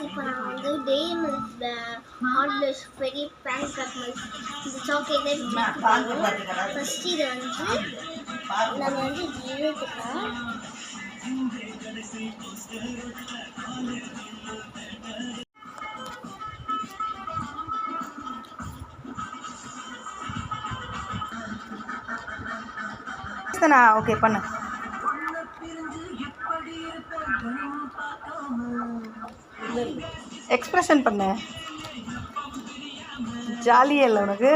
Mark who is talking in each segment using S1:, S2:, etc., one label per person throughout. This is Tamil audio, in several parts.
S1: இப்போ நான் வந்து டெய்லி மில்க் ஹாட் பிளஸ் பெரிய பேன் கப் மில்க் இந்த சாக்லேட்டே ஃபஸ்ட்டு இதை வந்து நம்ம வந்து எடுத்துக்கலாம்.
S2: ஓகே பண்ணு. எக்ஸ்பிரஷன் பண்ணு. ஜாலியா இல்லை உனக்கு?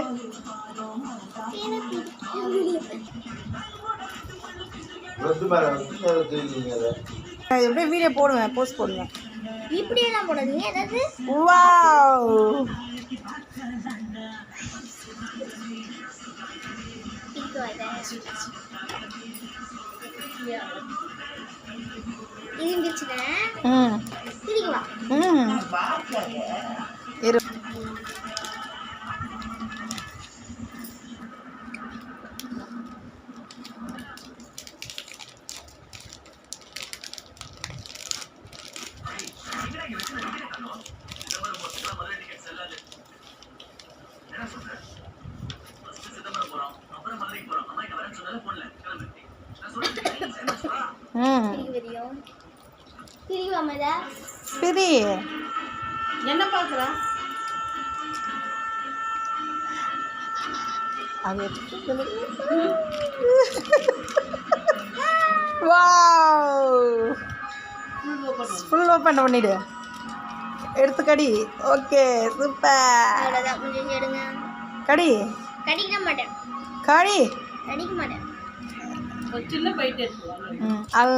S2: எப்படியே வீடியோ போடுவேன், போஸ்ட் போடுவேன்.
S1: இப்படி எல்லாம் போடுறீங்க ஏதாவது?
S2: வாவ்
S1: இருந்துச்சுன்னா
S2: இரு.
S1: என்ன பார்க்குறா?
S2: ஃபுல் ஓப்பன் பண்ணிடு. எடுத்து கடி. Okay super. கடி.
S1: கடிக்க மாட்டேன்.
S2: கடி.
S1: கடிக்க மாட்டேன்.
S2: அது